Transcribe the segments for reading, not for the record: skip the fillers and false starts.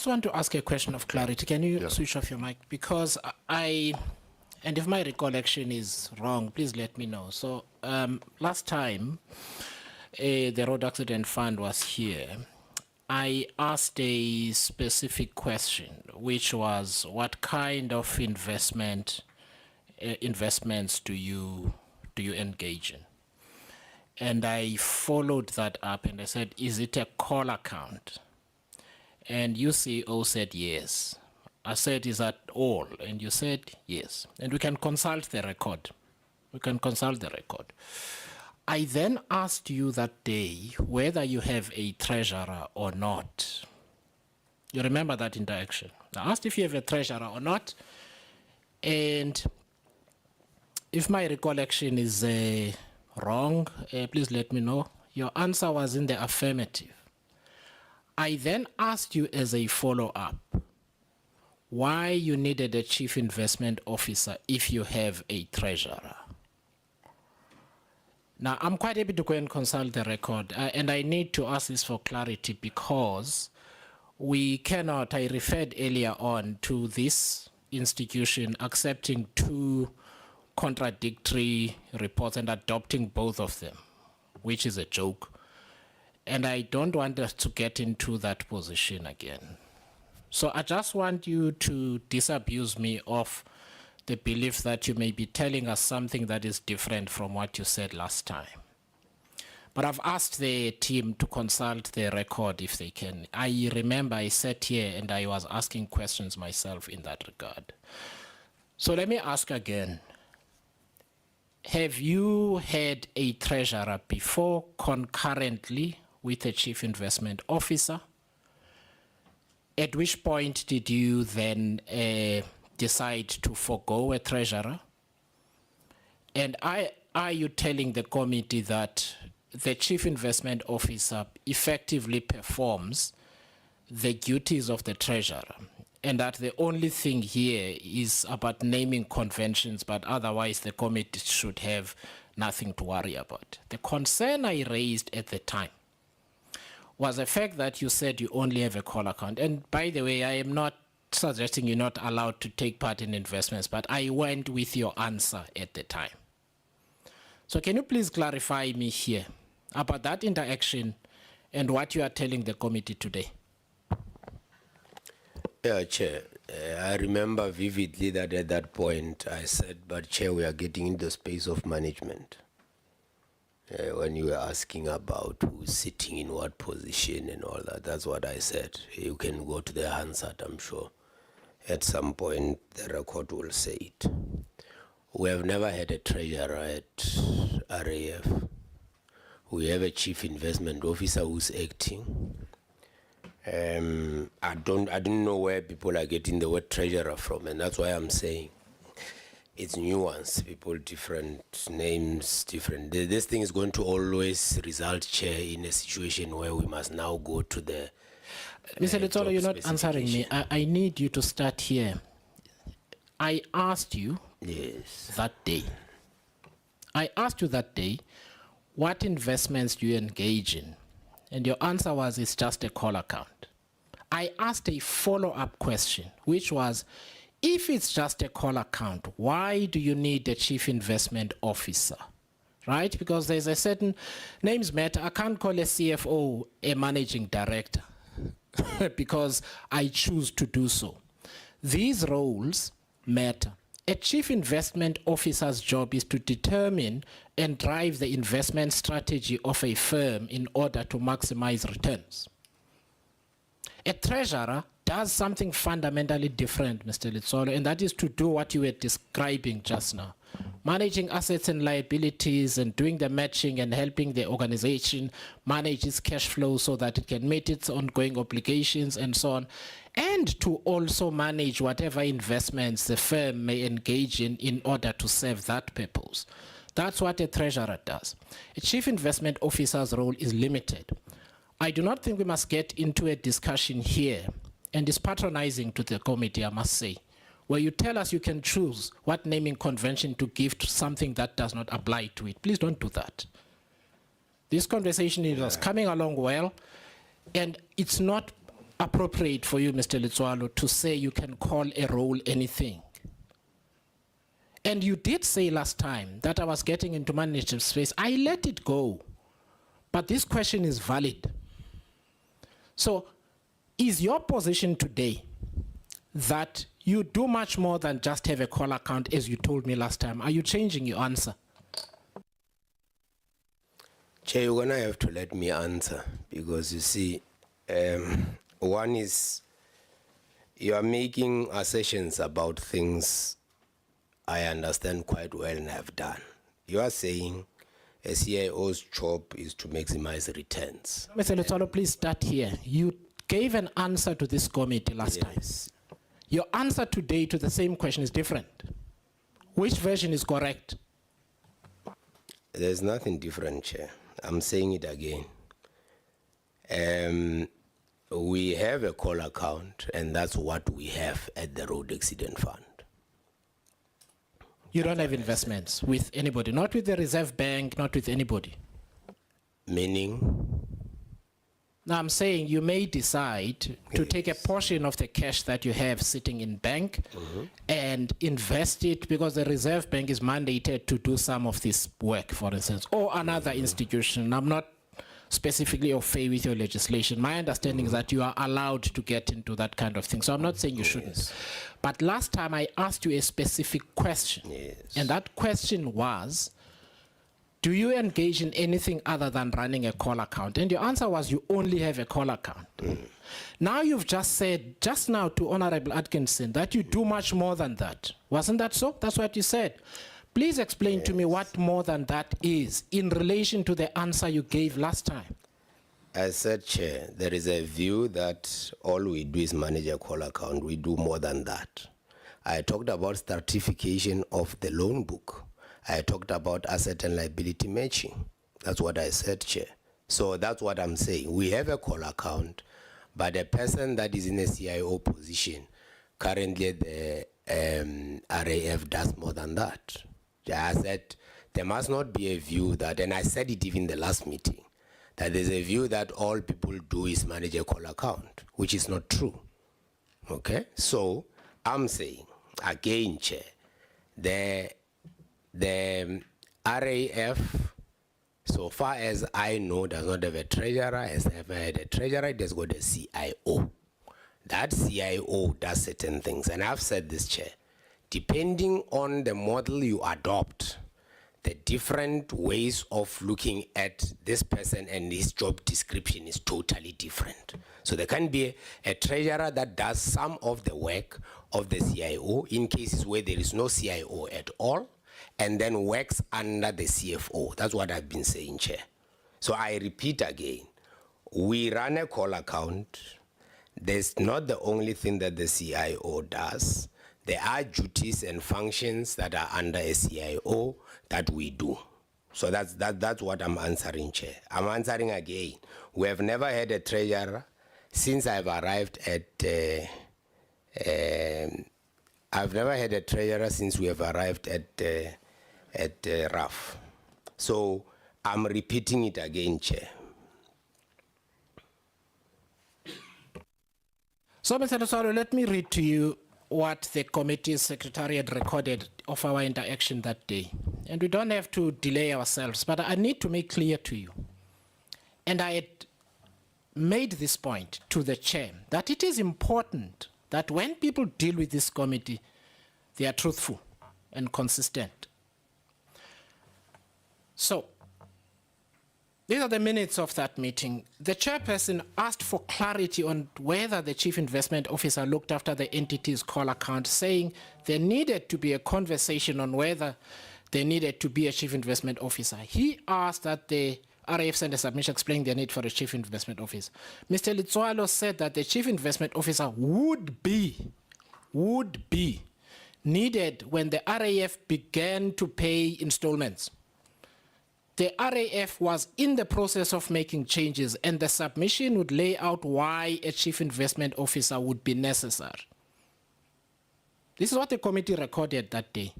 just want to ask a question of clarity. Can you switch off your mic? Because and if my recollection is wrong, please let me know. So last time the Road Accident Fund was here, I asked a specific question, which was, what kind of investments do you engage in? And I followed that up and I said, is it a call account? And you CEO said yes. I said, is that all? And you said yes. And we can consult the record. I then asked you that day whether you have a treasurer or not. You remember that interaction? I asked if you have a treasurer or not. And if my recollection is wrong, please let me know. Your answer was in the affirmative. I then asked you as a follow-up why you needed a chief investment officer if you have a treasurer. Now, I'm quite happy to go and consult the record, and I need to ask this for clarity because we cannot, I referred earlier on to this institution accepting two contradictory reports and adopting both of them, which is a joke. And I don't want us to get into that position again. So I just want you to disabuse me of the belief that you may be telling us something that is different from what you said last time. But I've asked the team to consult the record if they can. I remember I sat here and I was asking questions myself in that regard. So let me ask again. Have you had a treasurer before concurrently with a chief investment officer? At which point did you then decide to forego a treasurer? And are you telling the committee that the chief investment officer effectively performs the duties of the treasurer, and that the only thing here is about naming conventions, but otherwise the committee should have nothing to worry about? The concern I raised at the time was the fact that you said you only have a call account. And by the way, I am not suggesting you're not allowed to take part in investments, but I went with your answer at the time. So can you please clarify me here about that interaction and what you are telling the committee today? Yeah, Chair. I remember vividly that at that point I said, but Chair, we are getting into the space of management. When you were asking about who's sitting in what position and all that, that's what I said. You can go to the Hansard, I'm sure. At some point, the record will say it. We have never had a treasurer at RAF. We have a chief investment officer who's acting. I don't know where people are getting the word treasurer from, and that's why I'm saying it's nuanced. People, different names, different. This thing is going to always result, Chair, in a situation where we must now go to the. Mr. Letsoalo, you're not answering me. I need you to start here. I asked you that day. I asked you that day, what investments do you engage in? And your answer was, it's just a call account. I asked a follow-up question, which was, if it's just a call account, why do you need a chief investment officer? Right? Because there's a certain, names matter. I can't call a CFO a managing director because I choose to do so. These roles matter. A chief investment officer's job is to determine and drive the investment strategy of a firm in order to maximize returns. A treasurer does something fundamentally different, Mr. Letsoalo, and that is to do what you were describing just now. Managing assets and liabilities and doing the matching and helping the organization manage its cash flow so that it can meet its ongoing obligations and so on, and to also manage whatever investments the firm may engage in order to serve that purpose. That's what a treasurer does. A chief investment officer's role is limited. I do not think we must get into a discussion here, and it's patronizing to the committee, I must say, where you tell us you can choose what naming convention to give to something that does not apply to it. Please don't do that. This conversation is coming along well, and it's not appropriate for you, Mr. Letsoalo, to say you can call a role anything. And you did say last time that I was getting into management space. I let it go. But this question is valid. So, is your position today that you do much more than just have a call account, as you told me last time? Are you changing your answer? Chair, you're gonna have to let me answer, because you see, one is you are making assertions about things I understand quite well and have done. You are saying a CIO's job is to maximize returns. Mr. Letsoalo, please start here. You gave an answer to this committee last time. Your answer today to the same question is different. Which version is correct? There's nothing different, Chair. I'm saying it again. We have a call account, and that's what we have at the Road Accident Fund. You don't have investments with anybody, not with the Reserve Bank, not with anybody. Meaning? Now I'm saying you may decide to take a portion of the cash that you have sitting in bank and invest it, because the Reserve Bank is mandated to do some of this work, for instance, or another institution. I'm not specifically au fait with your legislation. My understanding is that you are allowed to get into that kind of thing. So I'm not saying you shouldn't. But last time I asked you a specific question. And that question was, do you engage in anything other than running a call account? And your answer was you only have a call account. Now you've just said, just now to Honorable Atkinson, that you do much more than that. Wasn't that so? That's what you said. Please explain to me what more than that is in relation to the answer you gave last time. I said, Chair, there is a view that all we do is manage a call account. We do more than that. I talked about stratification of the loan book. I talked about asset and liability matching. That's what I said, Chair. So that's what I'm saying. We have a call account, but a person that is in a CIO position, currently the RAF does more than that. I said there must not be a view that, and I said it even in the last meeting, that there's a view that all people do is manage a call account, which is not true. Okay? So I'm saying, again, Chair, the RAF, so far as I know, does not have a treasurer, has never had a treasurer, it has got a CIO. That CIO does certain things, and I've said this, Chair, depending on the model you adopt, the different ways of looking at this person and his job description is totally different. So there can be a treasurer that does some of the work of the CIO in cases where there is no CIO at all, and then works under the CFO. That's what I've been saying, Chair. So I repeat again, we run a call account. There's not the only thing that the CIO does. There are duties and functions that are under a CIO that we do. So that's what I'm answering, Chair. I'm answering again. We have never had a treasurer since I've arrived at. I've never had a treasurer since we have arrived at RAF. So I'm repeating it again, Chair. So, Mr. Letsoalo, let me read to you what the committee's secretariat recorded of our interaction that day. And we don't have to delay ourselves, but I need to make clear to you, and I had made this point to the chair, that it is important that when people deal with this committee, they are truthful and consistent. So, these are the minutes of that meeting. The chairperson asked for clarity on whether the chief investment officer looked after the entity's call account, saying there needed to be a conversation on whether there needed to be a chief investment officer. He asked that the RAF send a submission explaining the need for a chief investment officer. Mr. Letsoalo said that the chief investment officer would be needed when the RAF began to pay installments. The RAF was in the process of making changes, and the submission would lay out why a chief investment officer would be necessary. This is what the committee recorded that day.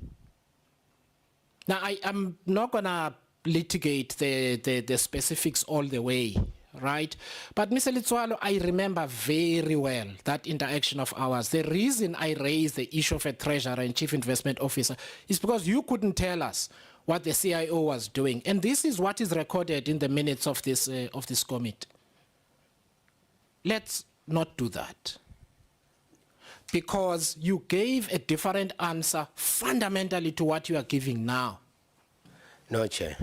Now, I'm not going to litigate the specifics all the way. right? But Mr. Letsoalo, I remember very well that interaction of ours. The reason I raised the issue of a treasurer and chief investment officer is because you couldn't tell us what the CIO was doing. And this is what is recorded in the minutes of this committee. Let's not do that. Because you gave a different answer fundamentally to what you are giving now. No, Chair.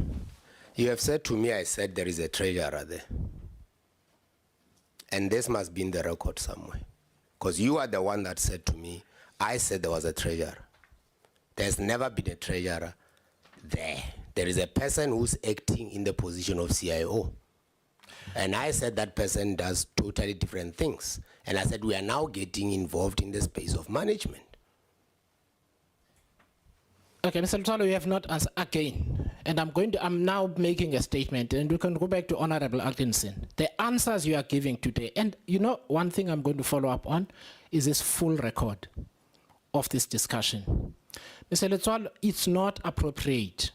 You have said to me, I said there is a treasurer there. And this must be in the record somewhere. Because you are the one that said to me, I said there was a treasurer. There's never been a treasurer there. There is a person who's acting in the position of CIO. And I said that person does totally different things. And I said we are now getting involved in the space of management. Okay, Mr. Letsoalo, you have not answered again. And I'm now making a statement, and we can go back to Honorable Atkinson. The answers you are giving today, and you know, one thing I'm going to follow up on is this full record of this discussion. Mr. Letsoalo, it's not appropriate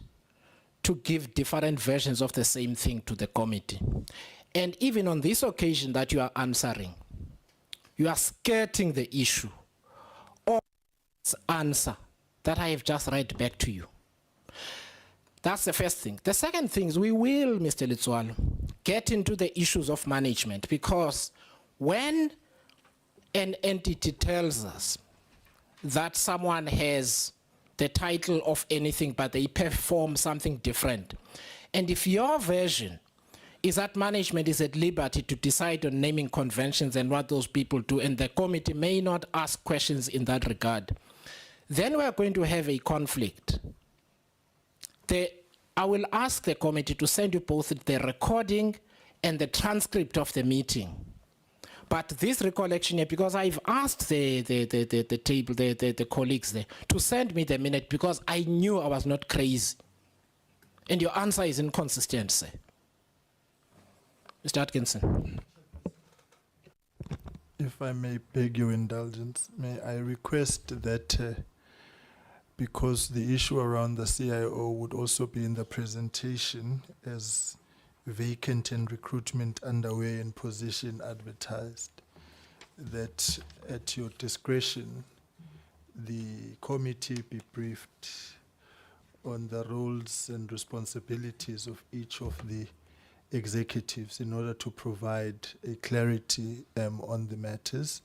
to give different versions of the same thing to the committee. And even on this occasion that you are answering, you are skirting the issue or answer that I have just read back to you. That's the first thing. The second thing is we will, Mr. Letsoalo, get into the issues of management, because when an entity tells us that someone has the title of anything but they perform something different, and if your version is that management is at liberty to decide on naming conventions and what those people do, and the committee may not ask questions in that regard, then we are going to have a conflict. I will ask the committee to send you both the recording and the transcript of the meeting. But this recollection here, because I've asked the colleagues there to send me the minute, because I knew I was not crazy. And your answer is inconsistent, sir. Mr. Atkinson. If I may beg your indulgence, may I request that because the issue around the CIO would also be in the presentation as vacant and recruitment underway and position advertised, that at your discretion, the committee be briefed on the roles and responsibilities of each of the executives in order to provide a clarity on the matters.